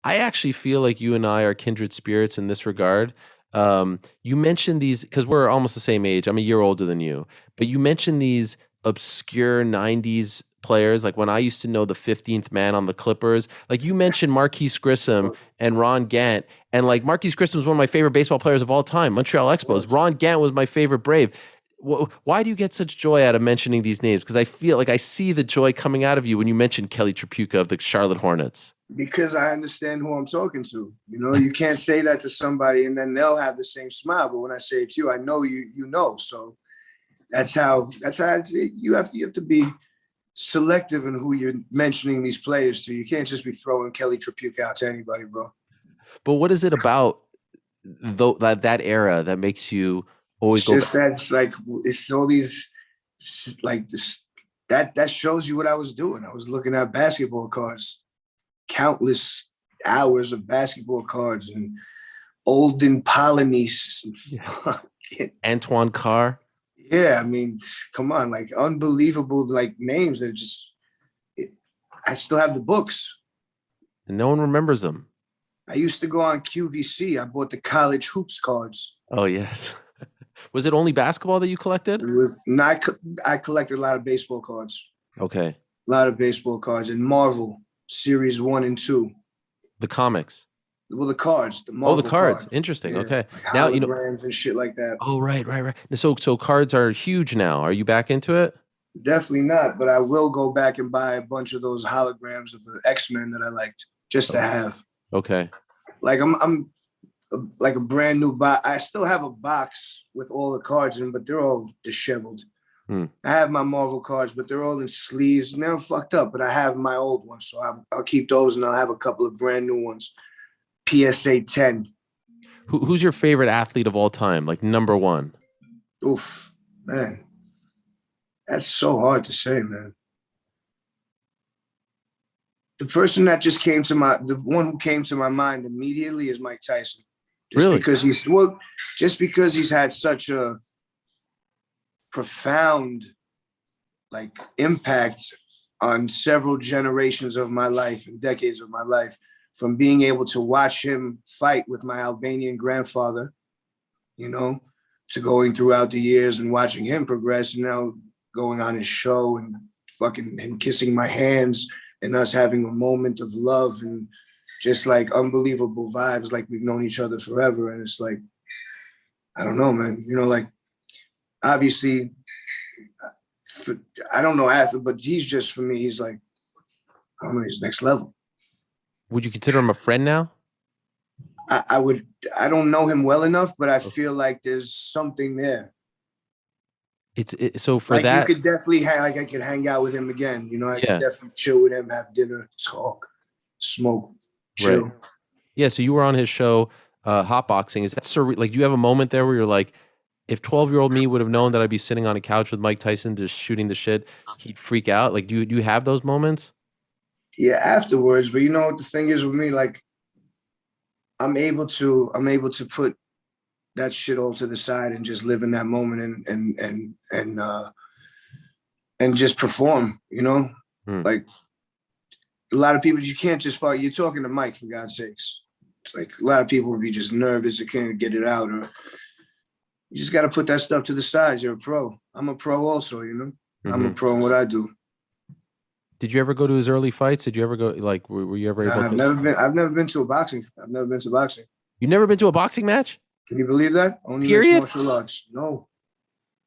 I actually feel like you and I are kindred spirits in this regard. You mentioned these because we're almost the same age. I'm a year older than you, but you mentioned these obscure 90s players. Like when I used to know the 15th man on the Clippers, like you mentioned Marquise Grissom and Ron Gant. And like Marquise Grissom is one of my favorite baseball players of all time, Montreal Expos. Ron Gant was my favorite Brave. Why do you get such joy out of mentioning these names? Because I feel like I see the joy coming out of you when you mention Kelly Tripucka of the Charlotte Hornets. Because I understand who I'm talking to. You know, you can't say that to somebody and then they'll have the same smile. But when I say it to you, I know you know. So that's how you have to be selective in who you're mentioning these players to. You can't just be throwing Kelly Tripucka out to anybody, bro. But what is it about that era that makes you always It's go just back? that's like it's all these like this that shows you what I was doing. I was looking at basketball cards, countless hours of basketball cards and Olden Polynice. Antoine Carr. Yeah, I mean, come on, like unbelievable like names that just I still have the books. And no one remembers them. I used to go on QVC. I bought the college hoops cards. Oh, yes. Was it only basketball that you collected? I collected a lot of baseball cards. Okay. A lot of baseball cards and Marvel Series 1 and 2. The comics. Well, the cards, the Marvel the cards. cards. Interesting. Yeah, Okay. like Now, holograms and shit like that. Oh, right. So cards are huge now. Are you back into it? Definitely not, but I will go back and buy a bunch of those holograms of the X-Men that I liked just to have. Okay. Like I'm like a brand new box. I still have a box with all the cards in, but they're all disheveled. I have my Marvel cards, but they're all in sleeves and they're fucked up. But I have my old ones, so I'll keep those, and I'll have a couple of brand new ones. PSA 10. Who's your favorite athlete of all time? Like number one? Oof, man. That's so hard to say, man. The person that just the one who came to my mind immediately is Mike Tyson. Really? Just because he's had such a profound like impact on several generations of my life and decades of my life, from being able to watch him fight with my Albanian grandfather, you know, to going throughout the years and watching him progress, and now going on his show and fucking him kissing my hands and us having a moment of love and just like unbelievable vibes, like we've known each other forever. And it's like, I don't know, man, you know, like obviously, I don't know athlete, but he's just, for me, he's like, I don't know, he's next level. Would you consider him a friend now? I would. I don't know him well enough, but I feel like there's something there. So for like that, you could definitely I could hang out with him again. You know, I could definitely chill with him, have dinner, talk, smoke, chill. Right. Yeah. So you were on his show, Hot Boxing. Is that surreal? Like, do you have a moment there where you're like, if 12-year-old me would have known that I'd be sitting on a couch with Mike Tyson just shooting the shit, he'd freak out? Like, do you have those moments? Yeah, afterwards. But you know what the thing is with me, like I'm able to put that shit all to the side and just live in that moment and just perform, you know? Like a lot of people, you can't just follow, you're talking to Mike, for God's sakes. It's like a lot of people would be just nervous or can't get it out, or you just got to put that stuff to the side. You're a pro. I'm a pro also, you know? I'm a pro in what I do. Did you ever go to his early fights? Did you ever go, like, were you ever able to? I've never been to boxing. You've never been to a boxing match? Can you believe that? Only mixed martial arts. No,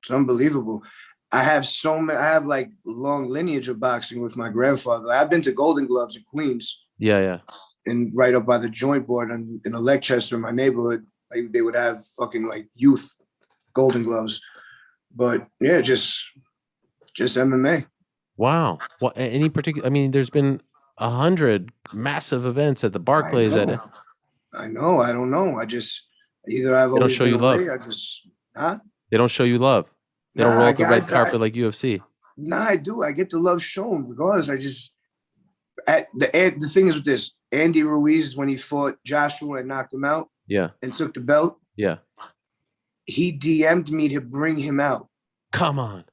it's unbelievable. I have like long lineage of boxing with my grandfather. I've been to Golden Gloves in Queens. Yeah. And right up by the joint board in a Leicester in my neighborhood, like they would have fucking like youth Golden Gloves. But yeah, just MMA. Wow. Well, any particular? I mean, there's been 100 massive events at the Barclays. I know. I don't know. I just either I've always been away. They don't show you love. They don't roll out the red carpet like UFC. Nah, I do. I get the love shown regardless. The thing is with this, Andy Ruiz, when he fought Joshua and knocked him out, and took the belt, he DM'd me to bring him out. Come on.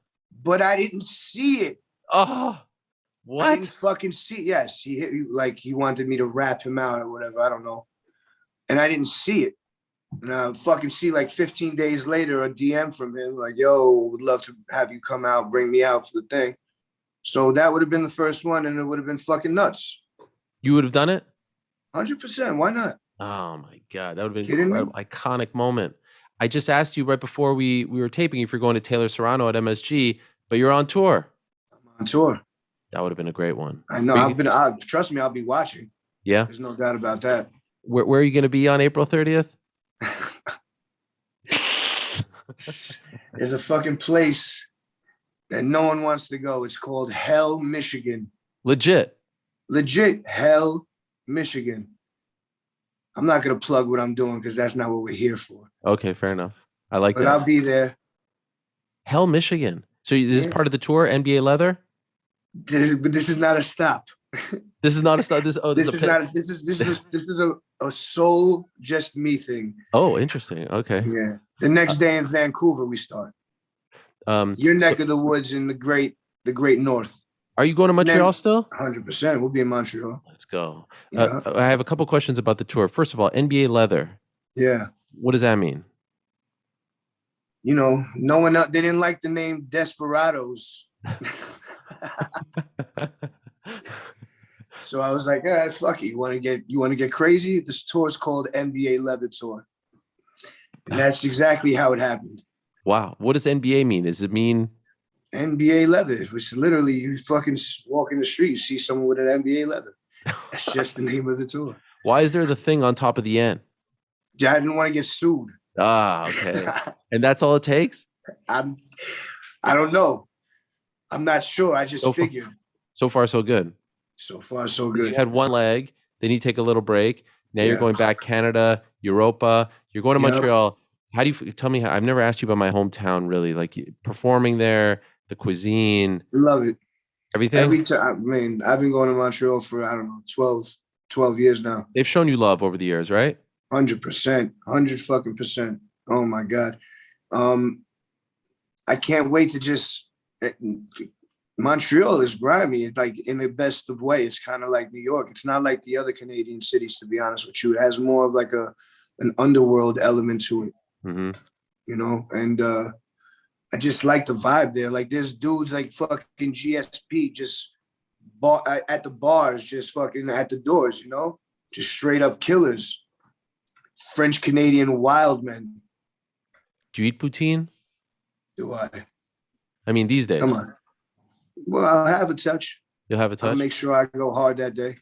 But I didn't see it. Oh. I didn't What? fucking see. Yes, he wanted me to rap him out or whatever. I don't know. And I didn't see it. And I fucking see like 15 days later a DM from him like, yo, would love to have you come out, bring me out for the thing. So that would have been the first one, and it would have been fucking nuts. You would have done it? 100%. Why not? Oh my God. That would have been Kidding me? incredible. Iconic moment. I just asked you right before we were taping if you're going to Taylor Serrano at MSG, but you're on tour. I'm on tour. That would have been a great one. I know. Trust me, I'll be watching. Yeah. There's no doubt about that. Where are you going to be on April 30th? There's a fucking place that no one wants to go. It's called Hell, Michigan. Legit Hell, Michigan. I'm not going to plug what I'm doing because that's not what we're here for. Okay, fair enough. I like But that. I'll be there. Hell, Michigan. So this is part of the tour, NBA Leather? But this is not a stop. This is not a stop. This is a soul just me thing. Oh, interesting. Okay. Yeah. The next day in Vancouver we start. Your neck of the woods in the great north. Are you going to Montreal still? 100%. We'll be in Montreal. Let's go. Yeah. I have a couple questions about the tour. First of all, NBA Leather. Yeah. What does that mean? You know, no one else, they didn't like the name Desperados. So I was like, fuck it. You want to get crazy? This tour is called NBA Leather Tour. And that's exactly how it happened. Wow. What does NBA mean? Does it mean NBA Leather, which literally you fucking walk in the street, you see someone with an NBA Leather. That's just the name of the tour. Why is there the thing on top of the N? I didn't want to get sued. Ah, okay. And that's all it takes? I don't know. I'm not sure. I just figured. So far, so good. So far, so good. You had one leg, then you take a little break. Now you're going back Canada, Europa. You're going to Montreal. How do you tell me? I've never asked you about my hometown, really. Like performing there, the cuisine. Love it. Everything. Every time. I mean, I've been going to Montreal for, I don't know, 12 years now. They've shown you love over the years, right? 100%. 100%. Oh my God. I can't wait to just. Montreal is grimy, like in the best of way. It's kind of like New York. It's not like the other Canadian cities, to be honest with you. It has more of like an underworld element to it, you know. And I just like the vibe there. Like there's dudes like fucking GSP just at the bars, just fucking at the doors, you know, just straight up killers. French Canadian wild men. Do you eat poutine? Do I? I mean, these days. Come on. Well, I'll have a touch. You'll have a touch? I'll make sure I go hard that day.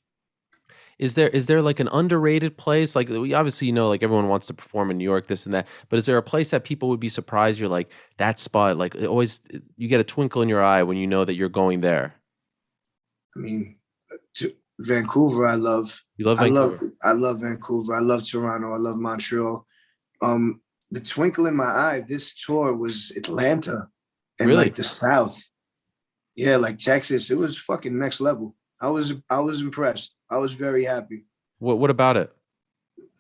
Is there like an underrated place? Like we obviously, you know, like everyone wants to perform in New York, this and that. But is there a place that people would be surprised you're like, that spot, like it always, you get a twinkle in your eye when you know that you're going there? I mean, Vancouver, I love. You love Vancouver? I love Vancouver. I love Toronto. I love Montreal. The twinkle in my eye, this tour was Atlanta and like the South. Yeah, like Texas. It was fucking next level. I was impressed. I was very happy. What about it?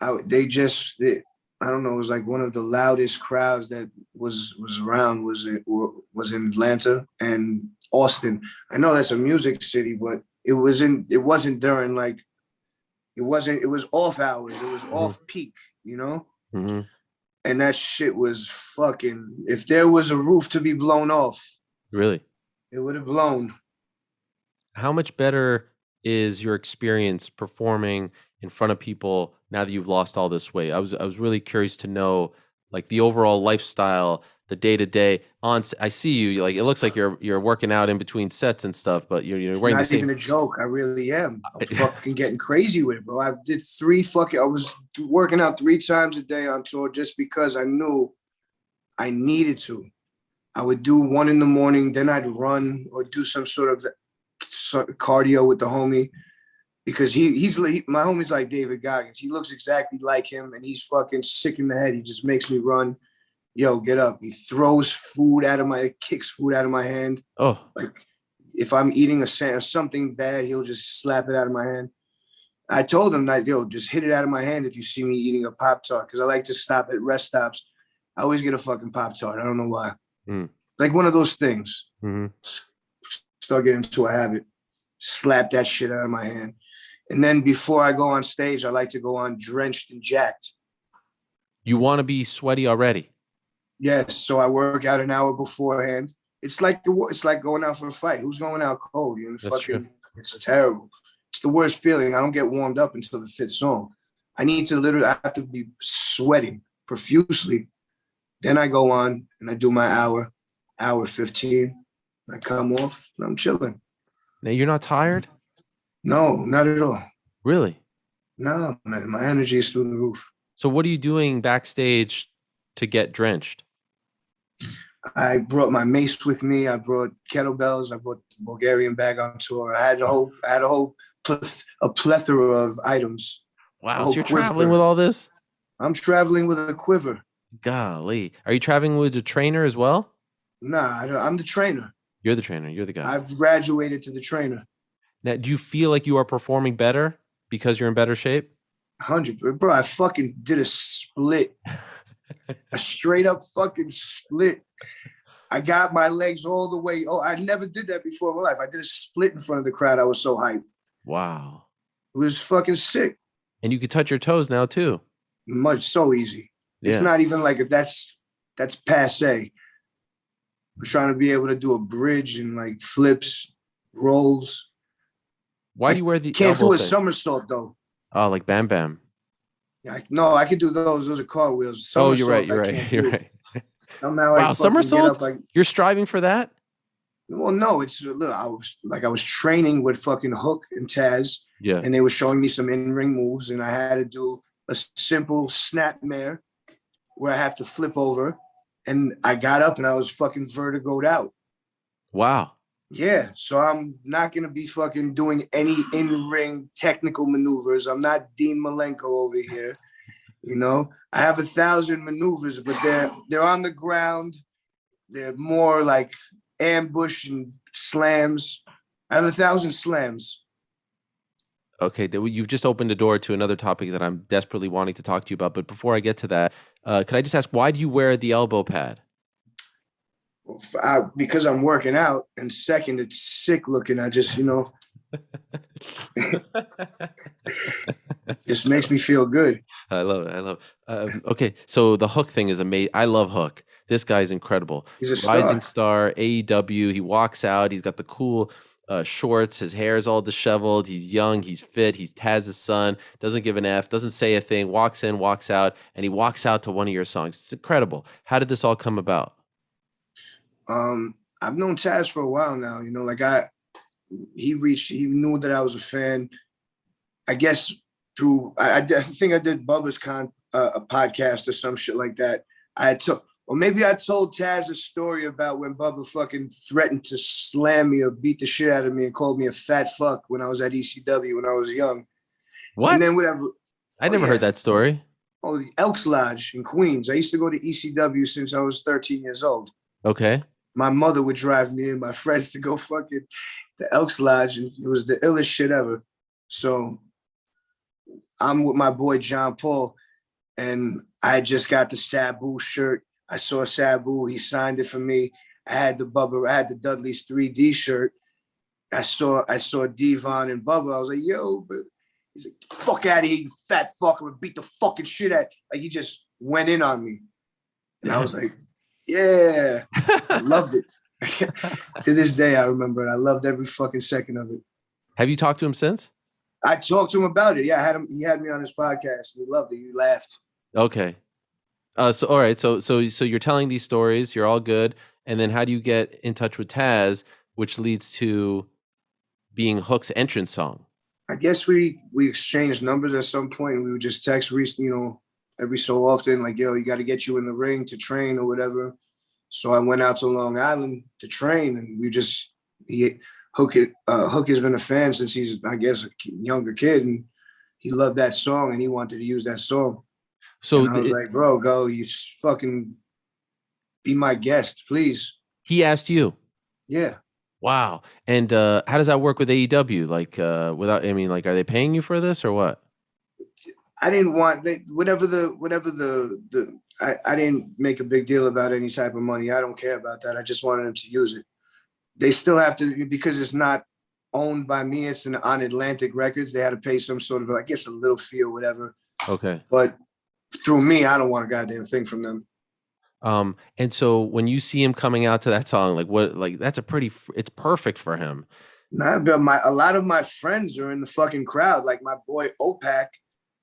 I don't know. It was like one of the loudest crowds that was around was in Atlanta and Austin. I know that's a music city, but it wasn't during like, it was off hours. It was off peak, you know? Mm-hmm. And that shit was fucking, if there was a roof to be blown off. Really? It would have blown. How much better is your experience performing in front of people now that you've lost all this weight? I was really curious to know, like the overall lifestyle, the day to day. I see you, like it looks like you're working out in between sets and stuff, but you're wearing the same. It's not even a joke. I really am. I'm fucking getting crazy with it, bro. I was working out 3 times a day on tour just because I knew I needed to. I would do 1 in the morning, then I'd run or do some sort of cardio with the homie, because my homie's like David Goggins. He looks exactly like him, and he's fucking sick in the head. He just makes me run. Yo, get up. He throws kicks food out of my hand. Oh, like if I'm eating something bad, he'll just slap it out of my hand. I told him that, yo, just hit it out of my hand if you see me eating a Pop-Tart, because I like to stop at rest stops. I always get a fucking Pop-Tart. I don't know why. It's like one of those things. Start getting into a habit. slap that shit out of my hand. And then before I go on stage, I like to go on drenched and jacked. You want to be sweaty already? Yes, so I work out an hour beforehand. It's like going out for a fight. Who's going out cold? You know, it's terrible. It's the worst feeling. I don't get warmed up until the fifth song. I have to be sweating profusely. Then I go on and I do my hour 15. I come off and I'm chilling. Now, you're not tired? No, not at all. Really? No, man. My energy is through the roof. So what are you doing backstage to get drenched? I brought my mace with me. I brought kettlebells. I brought the Bulgarian bag on tour. I had a plethora of items. Wow, so you're traveling with all this? I'm traveling with a quiver. Golly. Are you traveling with a trainer as well? Nah, I'm the trainer. You're the trainer. You're the guy. I've graduated to the trainer. Now, do you feel like you are performing better because you're in better shape? 100. Bro, I fucking did a split. A straight up fucking split. I got my legs all the way. Oh, I never did that before in my life. I did a split in front of the crowd. I was so hyped. Wow. It was fucking sick. And you could touch your toes now too. So easy. Yeah. It's not even like that's passe. I'm trying to be able to do a bridge and like flips, rolls. Why do you wear the can't do a somersault though? Oh, like Bam Bam. No, I can do those. Those are cartwheels. Oh, you're right. You're right. Somehow wow, somersault? You're striving for that? Well, no, I was training with fucking Hook and Taz. Yeah. And they were showing me some in-ring moves, and I had to do a simple snapmare where I have to flip over. And I got up and I was fucking vertigoed out. Wow. Yeah. So I'm not going to be fucking doing any in-ring technical maneuvers. I'm not Dean Malenko over here. You know, I have 1,000 maneuvers, but they're on the ground. They're more like ambush and slams. I have 1,000 slams. Okay, you've just opened a door to another topic that I'm desperately wanting to talk to you about. But before I get to that, could I just ask, why do you wear the elbow pad? Because I'm working out, and second, it's sick looking. I just, just makes me feel good. I love it. Okay, so the Hook thing is amazing. I love Hook. This guy's incredible. He's a rising star, AEW. He walks out. He's got the cool shorts. His hair is all disheveled. He's young. He's fit. He's Taz's son. Doesn't give an F. Doesn't say a thing. Walks in, walks out, and he walks out to one of your songs. It's incredible. How did this all come about? I've known Taz for a while now. He knew that I was a fan. I guess through I think I did Bubba's a podcast or some shit like that. Or maybe I told Taz a story about when Bubba fucking threatened to slam me or beat the shit out of me and called me a fat fuck when I was at ECW when I was young. What? And then whatever. I never heard that story. Oh, the Elks Lodge in Queens. I used to go to ECW since I was 13 years old. Okay. My mother would drive me and my friends to go fucking the Elks Lodge, and it was the illest shit ever. So I'm with my boy John Paul, and I just got the Sabu shirt. I saw Sabu, he signed it for me. I had the Dudley's 3D shirt. I saw Devon and Bubba. I was like, yo, but he's like, fuck out of here, you fat fuck. I'm gonna beat the fucking shit out. Like, he just went in on me. And I was like, yeah, I loved it. To this day, I remember it. I loved every fucking second of it. Have you talked to him since? I talked to him about it. Yeah, he had me on his podcast. He loved it. He laughed. Okay. So all right. So you're telling these stories. You're all good. And then how do you get in touch with Taz, which leads to being Hook's entrance song? I guess we exchanged numbers at some point. We would just text, every so often, like, yo, you got to get you in the ring to train or whatever. So I went out to Long Island to train, and Hook has been a fan since he's, I guess, a younger kid, and he loved that song, and he wanted to use that song. So and I was like, bro, go, you fucking be my guest, please. He asked you? Yeah. Wow. And how does that work with AEW? Like, are they paying you for this or what? I didn't want I didn't make a big deal about any type of money. I don't care about that. I just wanted them to use it. They still have to, because it's not owned by me. It's on Atlantic Records. They had to pay some sort of, I guess, a little fee or whatever. Okay. But through me, I don't want a goddamn thing from them. And so when you see him coming out to that song, that's it's perfect for him. Nah, but a lot of my friends are in the fucking crowd. Like my boy Opak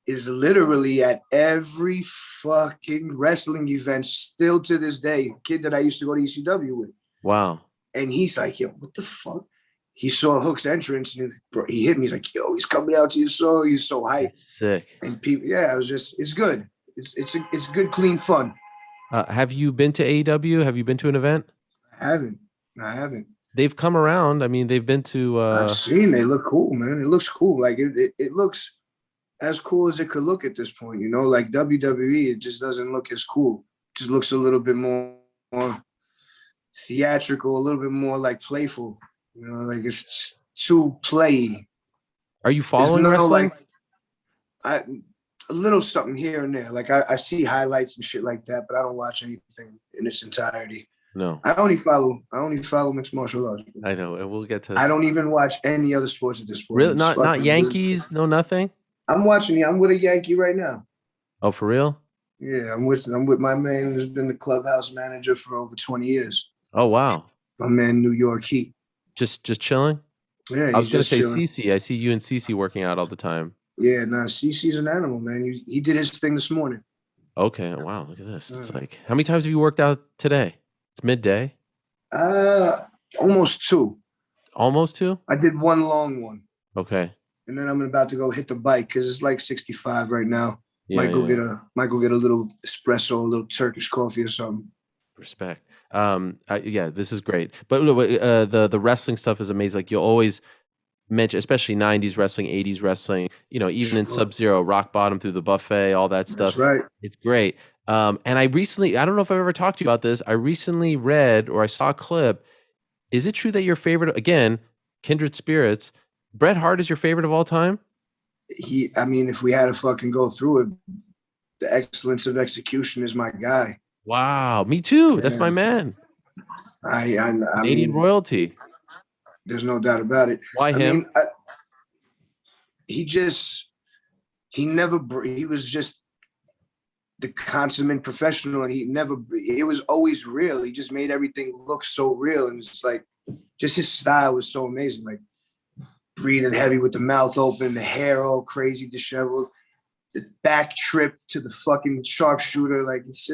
is literally at every fucking wrestling event still to this day. Kid that I used to go to ECW with. Wow. And he's like, yo, what the fuck? He saw Hook's entrance and he hit me. He's like, yo, he's coming out to your show. He's so hyped. That's sick. And people, yeah, it's good. It's good, clean fun. Have you been to AEW? Have you been to an event? I haven't. They've come around. I mean, they've been to. I've seen. They look cool, man. It looks cool. Like it looks as cool as it could look at this point. You know, like WWE, it just doesn't look as cool. It just looks a little bit more theatrical, a little bit more like playful. You know, like it's too play. Are you following wrestling? A little something here and there. Like I see highlights and shit like that, but I don't watch anything in its entirety. No. I only follow mixed martial arts. I know, and we'll get to. I don't even watch any other sports at this point. Really, not Yankees, no nothing. I'm with a Yankee right now. Oh, for real? Yeah, I'm with my man who's been the clubhouse manager for over 20 years. Oh wow. My man, New York Heat. Just chilling. Yeah, I was gonna say chilling. Cece. I see you and Cece working out all the time. Yeah, CC's an animal, man. He did his thing this morning. Okay. Wow. Look at this. It's like, how many times have you worked out today? It's midday. Almost 2. Almost 2? I did one long one. Okay. And then I'm about to go hit the bike because it's like 65 right now. Yeah, might go get a little espresso, a little Turkish coffee or something. Respect. Yeah, this is great. But the wrestling stuff is amazing. Like you'll always mention, especially 90s wrestling, 80s wrestling, you know, even in Sub-Zero, Rock Bottom through the buffet, all that stuff. That's right. It's great. And I don't know if I've ever talked to you about this. I recently read or I saw a clip. Is it true that your favorite, again, kindred spirits, Bret Hart is your favorite of all time? If we had to fucking go through it, the excellence of execution is my guy. Wow, me too. Yeah. That's my man. Canadian royalty. There's no doubt about it. Why him? He was just the consummate professional, and it was always real. He just made everything look so real. And it's like, just his style was so amazing. Like breathing heavy with the mouth open, the hair all crazy disheveled, the back trip to the fucking sharpshooter. Like it's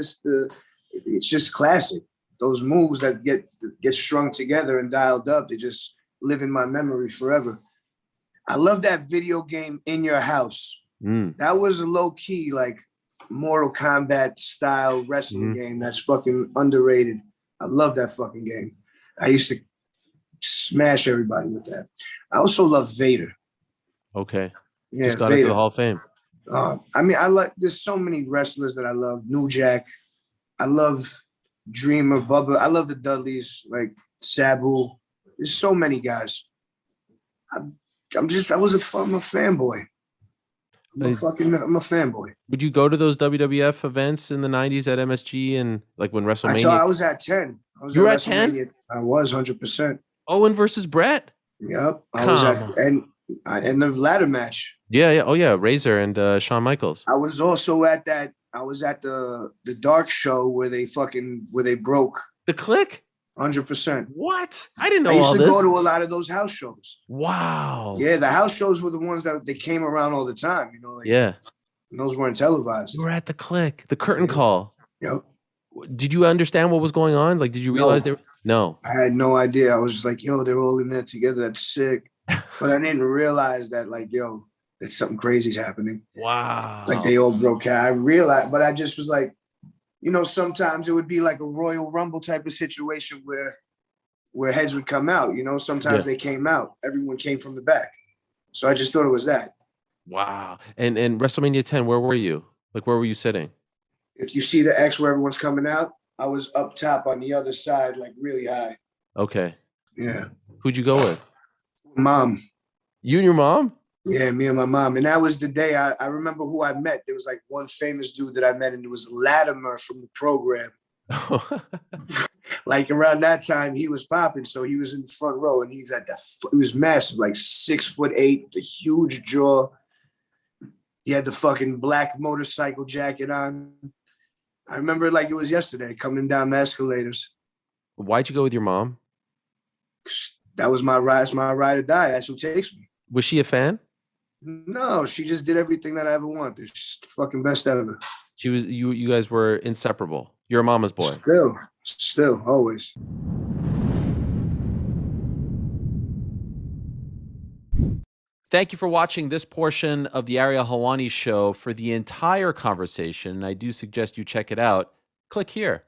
just classic. Those moves that get strung together and dialed up, they just live in my memory forever. I love that video game In Your House. That was a low key, like Mortal Kombat style wrestling game that's fucking underrated. I love that fucking game. I used to smash everybody with that. I also love Vader. Okay. Yeah, just got Vader. into the Hall of Fame. There's so many wrestlers that I love. New Jack. I love Dreamer, Bubba. I love the Dudleys, like Sabu. There's so many guys. I'm a fanboy. I'm a fanboy. Would you go to those WWF events in the 90s at MSG and like when WrestleMania? I was at 10. You were at 10? I was 100%. Owen versus Brett? Yep. I was at, and the ladder match. Yeah. Oh yeah. Razor and Shawn Michaels. I was also at that. I was at the Dark show where they broke. The Click? 100%. What? I didn't know all this. I used to go to a lot of those house shows. Wow. Yeah, the house shows were the ones that they came around all the time. You know, like, yeah. And those weren't televised. You were at the Click, the curtain call. Yep. Did you understand what was going on? Like, did you realize No. I had no idea. I was just like, yo, they're all in there together. That's sick. But I didn't realize that, like, yo, that something crazy's happening. Wow. Like they all broke out. I realized, but I just was like, you know, sometimes it would be like a Royal Rumble type of situation where heads would come out. You know, sometimes they came out. Everyone came from the back. So I just thought it was that. Wow. And WrestleMania 10, where were you? Like, where were you sitting? If you see the X where everyone's coming out, I was up top on the other side, like really high. Okay. Yeah. Who'd you go with? Mom. You and your mom? Yeah, me and my mom. And that was the day I remember who I met. There was like one famous dude that I met, and it was Latimer from the program. like around that time, he was popping, so he was in the front row, and he's at he was massive, like 6'8", the huge jaw. He had the fucking black motorcycle jacket on. I remember like it was yesterday, coming down the escalators. Why'd you go with your mom? That was my ride. It's my ride or die. That's who takes me. Was she a fan? No, she just did everything that I ever wanted. She's the fucking best ever. She was you guys were inseparable. You're a mama's boy. Still, always. Thank you for watching this portion of the Ariel Helwani Show. For the entire conversation, I do suggest you check it out. Click here.